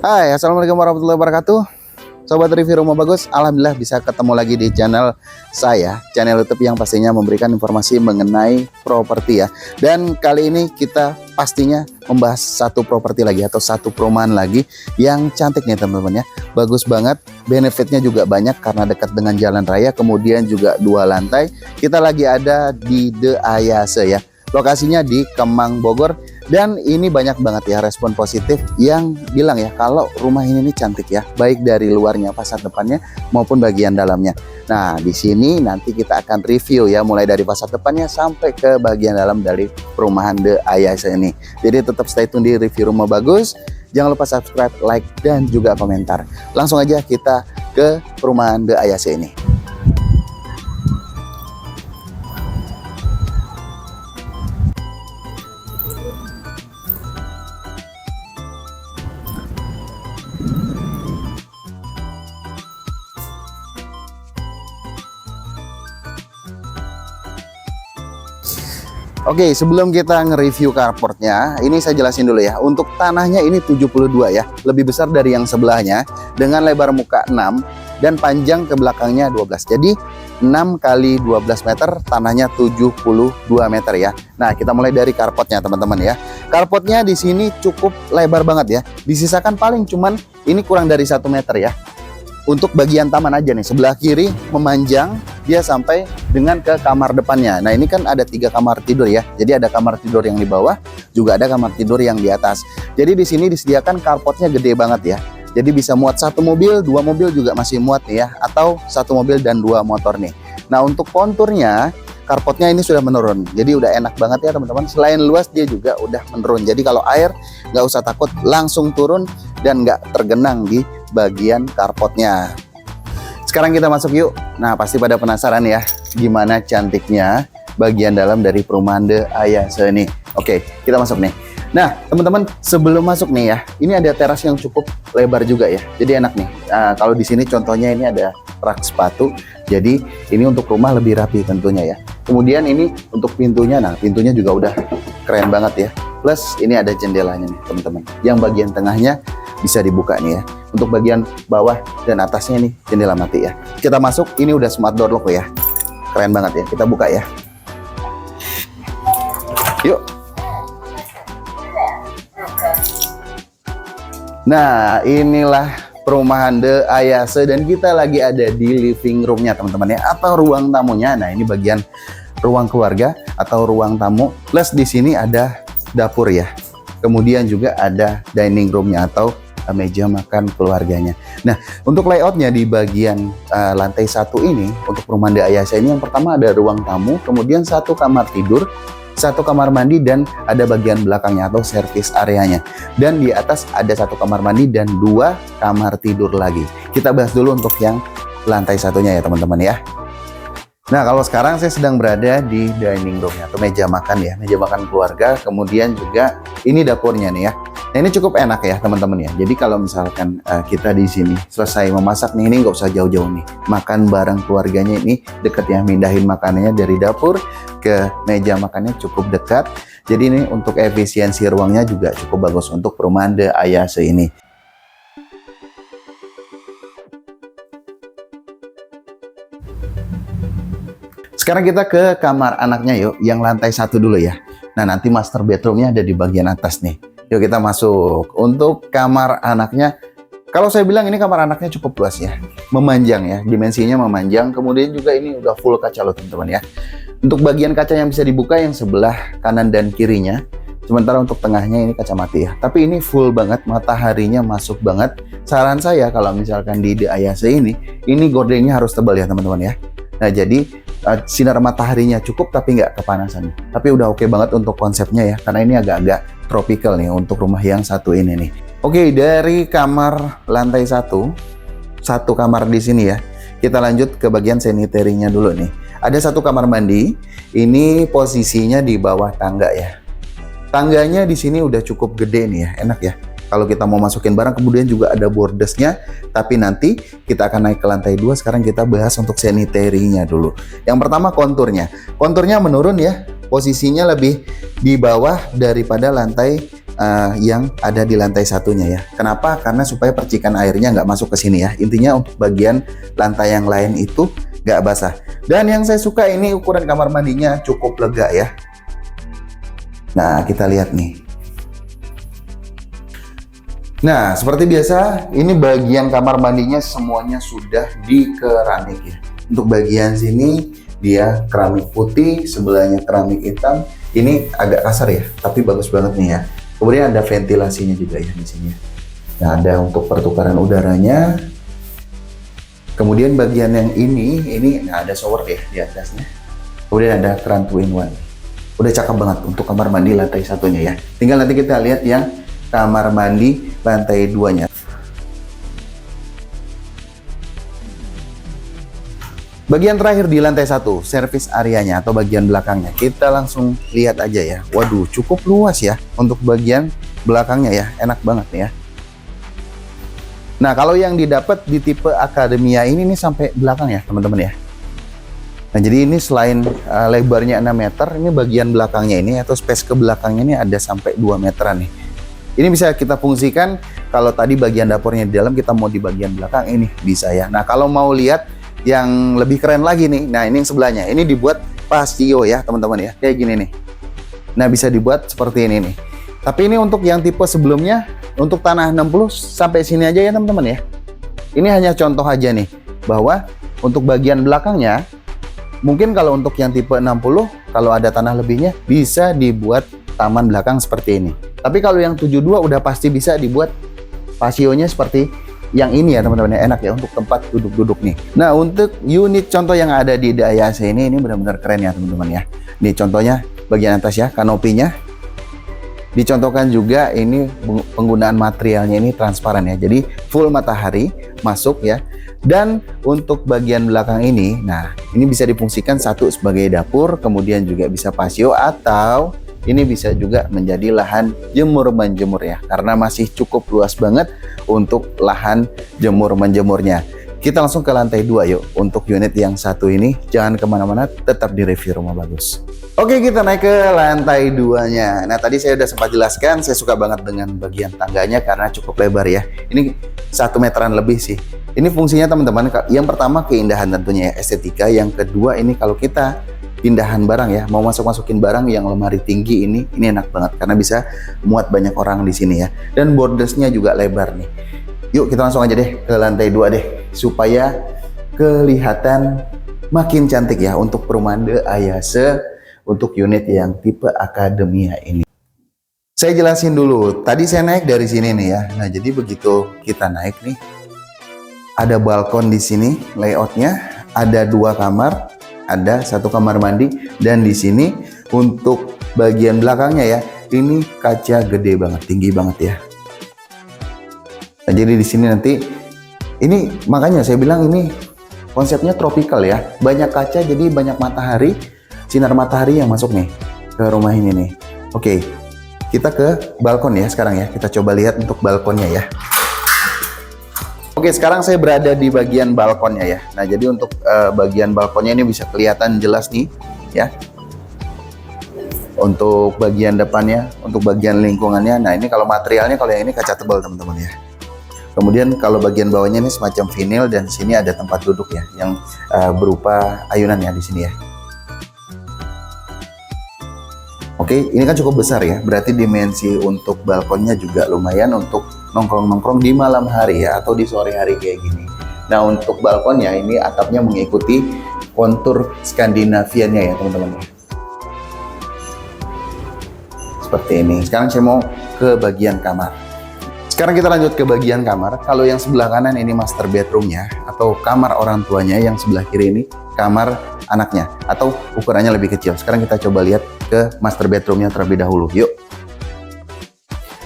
Hai, assalamualaikum warahmatullahi wabarakatuh. Sobat review rumah bagus, alhamdulillah bisa ketemu lagi di channel saya, channel YouTube yang pastinya memberikan informasi mengenai properti ya. Dan kali ini kita pastinya membahas satu properti lagi atau satu perumahan lagi yang cantik nih teman-teman ya. Bagus banget, benefitnya juga banyak karena dekat dengan jalan raya, kemudian juga 2 lantai. Kita lagi ada di The Ayase ya. Lokasinya di Kemang, Bogor. Dan ini banyak banget ya respon positif yang bilang ya kalau rumah ini nih cantik ya, baik dari luarnya, fasad depannya maupun bagian dalamnya. Nah, di sini nanti kita akan review ya, mulai dari fasad depannya sampai ke bagian dalam dari perumahan The Ayase ini. Jadi tetap stay tune di review rumah bagus. Jangan lupa subscribe, like, dan juga komentar. Langsung aja kita ke perumahan The Ayase ini. Oke, sebelum kita nge-review carportnya, ini saya jelasin dulu ya. Untuk tanahnya ini 72 ya, lebih besar dari yang sebelahnya, dengan lebar muka 6 dan panjang ke belakangnya 12. Jadi 6 kali 12 meter, tanahnya 72 meter ya. Nah, kita mulai dari carportnya teman-teman ya. Carportnya di sini cukup lebar banget ya. Disisakan paling cuman ini kurang dari 1 meter ya. Untuk bagian taman aja nih, sebelah kiri memanjang dia sampai dengan ke kamar depannya. Nah, ini kan ada 3 kamar tidur ya. Jadi ada kamar tidur yang di bawah, juga ada kamar tidur yang di atas. Jadi di sini disediakan carportnya gede banget ya. Jadi bisa muat 1 mobil, 2 mobil juga masih muat nih ya, atau 1 mobil dan 2 motor nih. Nah, untuk konturnya carportnya ini sudah menurun. Jadi udah enak banget ya teman-teman. Selain luas dia juga udah menurun. Jadi kalau air nggak usah takut, langsung turun dan nggak tergenang di bagian carportnya. Sekarang kita masuk yuk. Nah, pasti pada penasaran ya gimana cantiknya bagian dalam dari perumahan The Ayase ini. Oke, kita masuk nih. Nah, teman-teman, sebelum masuk nih ya, ini ada teras yang cukup lebar juga ya. Jadi enak nih. Nah, kalau di sini contohnya ini ada rak sepatu. Jadi ini untuk rumah lebih rapi tentunya ya. Kemudian ini untuk pintunya. Nah, pintunya juga udah keren banget ya. Plus ini ada jendelanya nih teman-teman. Yang bagian tengahnya bisa dibuka nih ya. Untuk bagian bawah dan atasnya nih jendela mati ya. Kita masuk, ini udah smart door lock ya. Keren banget ya. Kita buka ya. Yuk. Nah, inilah perumahan The Ayase dan kita lagi ada di living roomnya teman-teman ya, atau ruang tamunya. Nah, ini bagian ruang keluarga atau ruang tamu. Plus di sini ada dapur ya. Kemudian juga ada dining roomnya atau meja makan keluarganya. Nah, untuk layoutnya di bagian lantai 1 ini untuk perumahan The Ayase ini, yang pertama ada ruang tamu, kemudian 1 kamar tidur, 1 kamar mandi, dan ada bagian belakangnya atau service areanya. Dan di atas ada 1 kamar mandi dan 2 kamar tidur lagi. Kita bahas dulu untuk yang lantai 1-nya ya teman-teman ya. Nah, kalau sekarang saya sedang berada di dining roomnya atau meja makan ya, meja makan keluarga. Kemudian juga ini dapurnya nih ya. Nah, ini cukup enak ya teman-teman ya. Jadi kalau misalkan kita di sini selesai memasak nih, ini nggak usah jauh-jauh nih, makan bareng keluarganya ini deket ya, mindahin makanannya dari dapur ke meja makannya cukup dekat. Jadi ini untuk efisiensi ruangnya juga cukup bagus untuk perumahan The Ayase ini. Sekarang kita ke kamar anaknya yuk, yang lantai 1 dulu ya. Nah, nanti master bedroomnya ada di bagian atas nih. Yuk kita masuk. Untuk kamar anaknya, kalau saya bilang ini kamar anaknya cukup luas ya, memanjang ya, dimensinya memanjang. Kemudian juga ini udah full kaca loh teman-teman ya. Untuk bagian kaca yang bisa dibuka yang sebelah kanan dan kirinya. Sementara untuk tengahnya ini kaca mati ya. Tapi ini full banget, mataharinya masuk banget. Saran saya kalau misalkan di The Ayase ini gordengnya harus tebal ya teman-teman ya. Nah, jadi sinar mataharinya cukup tapi nggak kepanasan. Tapi udah oke banget untuk konsepnya ya, karena ini agak-agak tropical nih untuk rumah yang 1 ini nih. Oke, dari kamar lantai 1 kamar di sini ya. Kita lanjut ke bagian sanitary-nya dulu nih. Ada 1 kamar mandi. Ini posisinya di bawah tangga ya. Tangganya di sini udah cukup gede nih ya, enak ya. Kalau kita mau masukin barang, kemudian juga ada bordesnya. Tapi nanti kita akan naik ke lantai 2. Sekarang kita bahas untuk sanitary-nya dulu. Yang pertama konturnya. Konturnya menurun ya. Posisinya lebih di bawah daripada lantai yang ada di lantai satunya ya. Kenapa? Karena supaya percikan airnya nggak masuk ke sini ya. Intinya untuk bagian lantai yang lain itu nggak basah. Dan yang saya suka ini ukuran kamar mandinya cukup lega ya. Nah, kita lihat nih. Nah, seperti biasa, ini bagian kamar mandinya semuanya sudah di keramik ya. Untuk bagian sini dia keramik putih, sebelahnya keramik hitam. Ini agak kasar ya, tapi bagus banget nih ya. Kemudian ada ventilasinya juga ya di sini. Nah, ada untuk pertukaran udaranya. Kemudian bagian yang ini nah ada shower deh di atasnya. Kemudian ada keran 2-in-1. Udah cakep banget untuk kamar mandi lantai satunya ya. Tinggal nanti kita lihat yang kamar mandi lantai 2-nya. Bagian terakhir di lantai 1, service areanya atau bagian belakangnya. Kita langsung lihat aja ya. Waduh, cukup luas ya untuk bagian belakangnya ya. Enak banget nih ya. Nah, kalau yang didapat di tipe Academia ini nih sampai belakang ya, teman-teman ya. Nah, jadi ini selain lebarnya 6 meter, ini bagian belakangnya ini atau space ke belakangnya ini ada sampai 2 meteran nih. Ini bisa kita fungsikan kalau tadi bagian dapurnya di dalam, kita mau di bagian belakang ini bisa ya. Nah, kalau mau lihat yang lebih keren lagi nih, nah ini yang sebelahnya, ini dibuat patio ya teman-teman ya, kayak gini nih. Nah, bisa dibuat seperti ini nih. Tapi ini untuk yang tipe sebelumnya, untuk tanah 60 sampai sini aja ya teman-teman ya. Ini hanya contoh aja nih, bahwa untuk bagian belakangnya, mungkin kalau untuk yang tipe 60, kalau ada tanah lebihnya, bisa dibuat taman belakang seperti ini. Tapi kalau yang 72 udah pasti bisa dibuat pasionya seperti yang ini ya teman-teman ya, enak ya untuk tempat duduk-duduk nih. Nah, untuk unit contoh yang ada di Daihatsu ini benar-benar keren ya teman-teman ya. Ini contohnya bagian atas ya, kanopinya. Dicontohkan juga ini penggunaan materialnya ini transparan ya. Jadi full matahari masuk ya. Dan untuk bagian belakang ini, nah ini bisa difungsikan satu sebagai dapur, kemudian juga bisa pasio, atau ini bisa juga menjadi lahan jemur menjemur ya, karena masih cukup luas banget untuk lahan jemur menjemurnya. Kita langsung ke lantai 2 yuk. Untuk unit yang satu ini jangan kemana-mana, tetap di review rumah bagus. Oke, kita naik ke lantai 2-nya. Nah, tadi saya udah sempat jelaskan, saya suka banget dengan bagian tangganya karena cukup lebar ya. Ini 1 meteran lebih sih. Ini fungsinya teman-teman, yang pertama keindahan tentunya ya, estetika. Yang kedua ini kalau kita pindahan barang ya, mau masukin barang yang lemari tinggi ini enak banget karena bisa muat banyak orang di sini ya. Dan bordersnya juga lebar nih. Yuk kita langsung aja deh ke lantai 2 deh, supaya kelihatan makin cantik ya untuk perumahan Daihatsu untuk unit yang tipe Academia ini. Saya jelasin dulu, tadi saya naik dari sini nih ya. Nah, jadi begitu kita naik nih, ada balkon di sini, layoutnya ada 2 kamar, ada 1 kamar mandi, dan di sini untuk bagian belakangnya ya, ini kaca gede banget, tinggi banget ya. Nah, jadi di sini nanti ini makanya saya bilang ini konsepnya tropical ya, banyak kaca jadi banyak matahari, sinar matahari yang masuk nih ke rumah ini nih. Oke, kita ke balkon ya sekarang ya, kita coba lihat untuk balkonnya ya. Oke, sekarang saya berada di bagian balkonnya ya. Nah, jadi untuk bagian balkonnya ini bisa kelihatan jelas nih ya. Untuk bagian depannya, untuk bagian lingkungannya, nah ini kalau materialnya, kalau yang ini kaca tebal teman-teman ya. Kemudian kalau bagian bawahnya ini semacam vinil, dan sini ada tempat duduk ya yang berupa ayunan ya di sini ya. Oke, ini kan cukup besar ya, berarti dimensi untuk balkonnya juga lumayan untuk nongkrong-nongkrong di malam hari ya, atau di sore hari kayak gini. Nah, untuk balkonnya ini atapnya mengikuti kontur Skandinavianya ya teman-teman ya. Seperti ini. Sekarang saya mau ke bagian kamar. Sekarang kita lanjut ke bagian kamar. Kalau yang sebelah kanan ini master bedroomnya atau kamar orang tuanya, yang sebelah kiri ini kamar anaknya atau ukurannya lebih kecil. Sekarang kita coba lihat ke master bedroomnya terlebih dahulu. Yuk.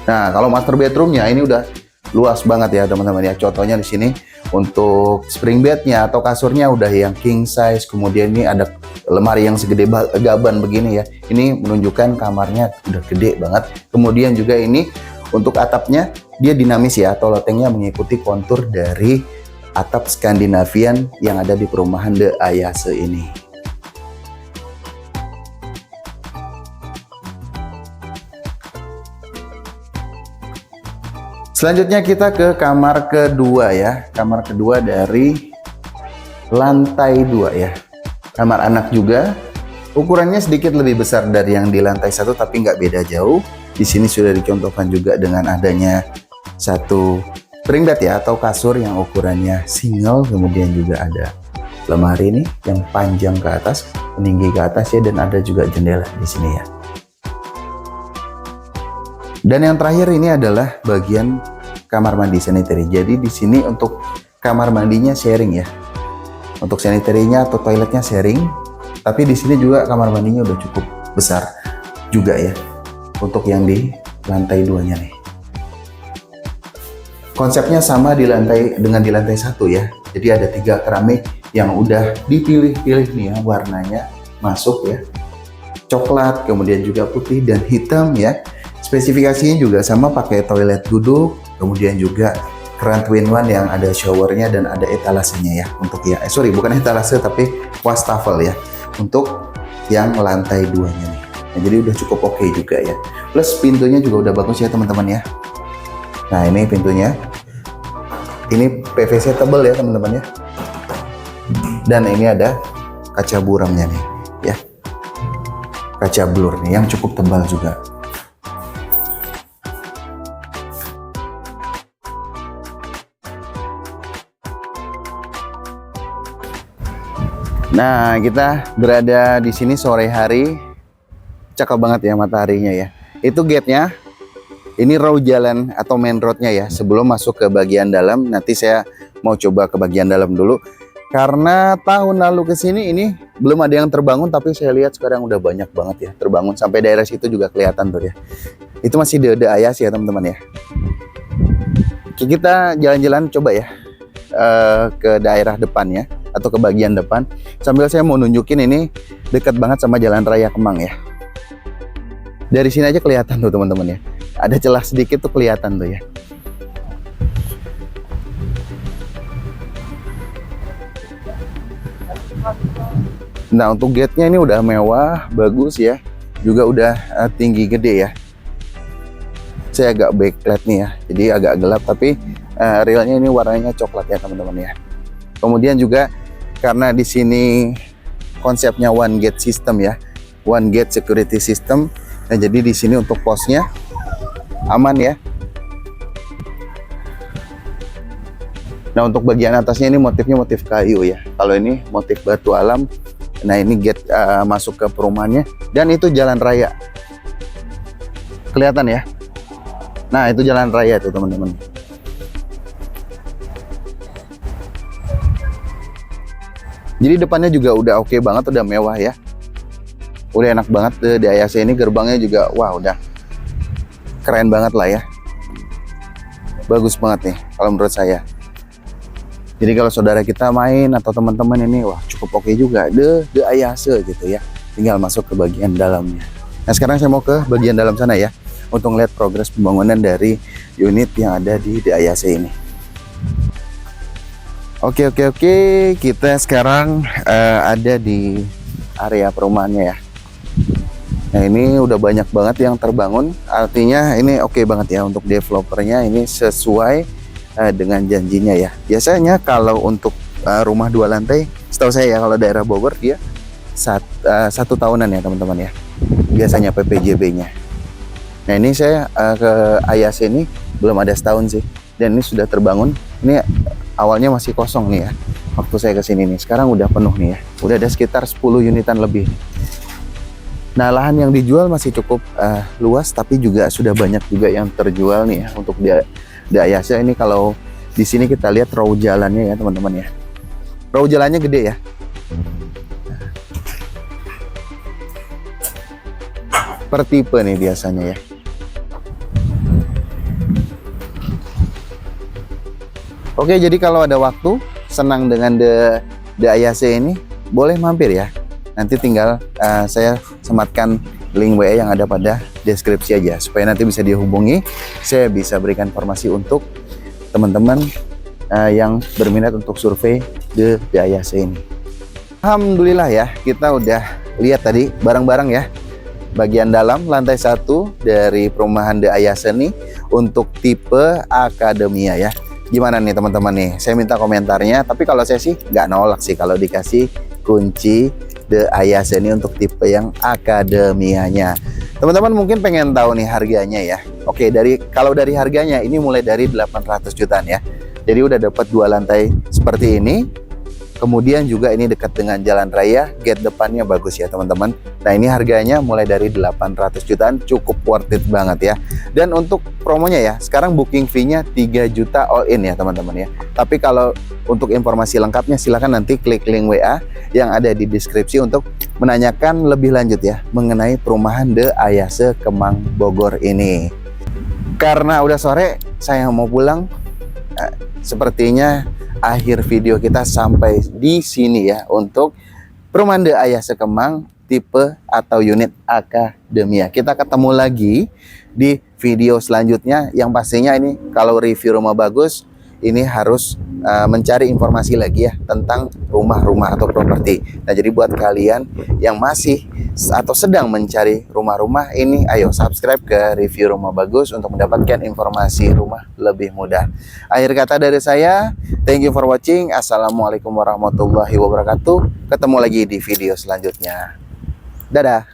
Nah, kalau master bedroomnya ini udah luas banget ya teman-teman ya. Contohnya di sini untuk spring bednya atau kasurnya udah yang king size. Kemudian ini ada lemari yang segede gaban begini ya. Ini menunjukkan kamarnya udah gede banget. Kemudian juga ini untuk atapnya dia dinamis ya, atau lotengnya mengikuti kontur dari atap Skandinavian yang ada di perumahan Daihatsu ini. Selanjutnya kita ke kamar kedua ya. Kamar kedua dari lantai 2 ya. Kamar anak juga. Ukurannya sedikit lebih besar dari yang di lantai 1 tapi nggak beda jauh. Di sini sudah dicontohkan juga dengan adanya satu spring bed ya atau kasur yang ukurannya single, kemudian juga ada lemari ini yang panjang ke atas, meninggi ke atas ya, dan ada juga jendela di sini ya. Dan yang terakhir ini adalah bagian kamar mandi sanitary. Jadi di sini untuk kamar mandinya sharing ya. Untuk sanitary-nya atau toiletnya sharing. Tapi di sini juga kamar mandinya udah cukup besar juga ya. Untuk yang di lantai 2-nya nih. Konsepnya sama di lantai dengan di lantai 1 ya. Jadi ada 3 keramik yang udah dipilih-pilih nih ya, warnanya masuk ya. Coklat, kemudian juga putih dan hitam ya. Spesifikasinya juga sama, pakai toilet duduk, kemudian juga keran twin-one yang ada showernya dan ada etalasenya ya. Untuk ya, bukan etalase tapi wastafel ya. Untuk yang lantai 2-nya nih. Nah, jadi udah cukup oke juga ya. Plus pintunya juga udah bagus ya teman-teman ya. Nah ini pintunya. Ini PVC tebal ya teman-teman ya. Dan ini ada kaca buramnya nih ya. Kaca blur nih yang cukup tebal juga. Nah, kita berada di sini sore hari. Cakep banget ya mataharinya ya. Itu gate-nya. Ini row jalan atau main road-nya ya. Sebelum masuk ke bagian dalam, nanti saya mau coba ke bagian dalam dulu. Karena tahun lalu ke sini ini belum ada yang terbangun, tapi saya lihat sekarang udah banyak banget ya terbangun. Sampai daerah situ juga kelihatan tuh ya. Itu masih Dede Ayas ya teman-teman ya. Oke, kita jalan-jalan coba ya ke daerah depannya atau ke bagian depan. Sambil saya mau nunjukin ini dekat banget sama Jalan Raya Kemang ya. Dari sini aja kelihatan tuh teman-teman ya. Ada celah sedikit tuh kelihatan tuh ya. Nah, untuk gate-nya ini udah mewah, bagus ya. Juga udah tinggi gede ya. Saya agak backlight nih ya. Jadi agak gelap tapi realnya ini warnanya coklat ya teman-teman ya. Kemudian juga karena di sini konsepnya one gate system ya. One gate security system. Nah, jadi di sini untuk posnya aman ya. Nah, untuk bagian atasnya ini motifnya motif kayu ya. Kalau ini motif batu alam. Nah, ini gate masuk ke perumahannya. Dan itu jalan raya. Kelihatan ya. Nah, itu jalan raya tuh teman-teman. Jadi depannya juga udah oke banget, udah mewah ya. Udah enak banget di Ayase ini, gerbangnya juga wah udah keren banget lah ya. Bagus banget nih kalau menurut saya. Jadi kalau saudara kita main atau teman-teman ini wah cukup oke juga di Ayase gitu ya. Tinggal masuk ke bagian dalamnya. Nah, sekarang saya mau ke bagian dalam sana ya untuk melihat progres pembangunan dari unit yang ada di Ayase ini. Oke, kita sekarang ada di area perumahannya ya. Nah, ini udah banyak banget yang terbangun, artinya ini oke banget ya untuk developernya, ini sesuai dengan janjinya ya. Biasanya kalau untuk rumah 2 lantai, setahu saya ya kalau daerah Bogor dia 1 tahunan ya teman-teman ya. Biasanya PPJB-nya. Nah, ini saya ke Ayase ini belum ada setahun sih, dan ini sudah terbangun. Ini awalnya masih kosong nih ya. Waktu saya kesini nih, sekarang udah penuh nih ya. Udah ada sekitar 10 unitan lebih. Nah, lahan yang dijual masih cukup luas, tapi juga sudah banyak juga yang terjual nih ya untuk di Ayase ini. Kalau di sini kita lihat row jalannya ya teman-teman ya. Row jalannya gede ya. Per tipe nih biasanya ya. Oke, jadi kalau ada waktu senang dengan The Ayase ini, boleh mampir ya. Nanti tinggal saya sematkan link WA yang ada pada deskripsi aja, supaya nanti bisa dihubungi. Saya bisa berikan informasi untuk teman-teman yang berminat untuk survei The Ayase ini. Alhamdulillah ya, kita udah lihat tadi barang-barang ya. bagian dalam lantai 1 dari perumahan The Ayase nih untuk tipe Academia ya. Gimana nih teman-teman nih? Saya minta komentarnya. Tapi kalau saya sih nggak nolak sih kalau dikasih kunci The Ayase ini untuk tipe yang Academianya. Teman-teman mungkin pengen tahu nih harganya ya. Oke, kalau dari harganya ini mulai dari 800 jutaan ya. Jadi udah dapat 2 lantai seperti ini. Kemudian juga ini dekat dengan jalan raya, gate depannya bagus ya teman-teman. Nah ini harganya mulai dari 800 jutaan, cukup worth it banget ya. Dan untuk promonya ya, sekarang booking fee-nya 3 juta all in ya teman-teman ya. Tapi kalau untuk informasi lengkapnya silahkan nanti klik link WA yang ada di deskripsi untuk menanyakan lebih lanjut ya mengenai perumahan The Ayase Kemang Bogor ini. Karena udah sore, saya mau pulang. Sepertinya akhir video kita sampai di sini ya untuk perumahan The Ayase Kemang tipe atau unit Academia. Kita ketemu lagi di video selanjutnya, yang pastinya ini kalau review rumah bagus ini harus mencari informasi lagi ya tentang rumah-rumah atau properti. Nah jadi buat kalian yang masih atau sedang mencari rumah-rumah ini, ayo subscribe ke review rumah bagus untuk mendapatkan informasi rumah lebih mudah. Akhir kata dari saya, thank you for watching. Assalamualaikum warahmatullahi wabarakatuh. Ketemu lagi di video selanjutnya. Dadah.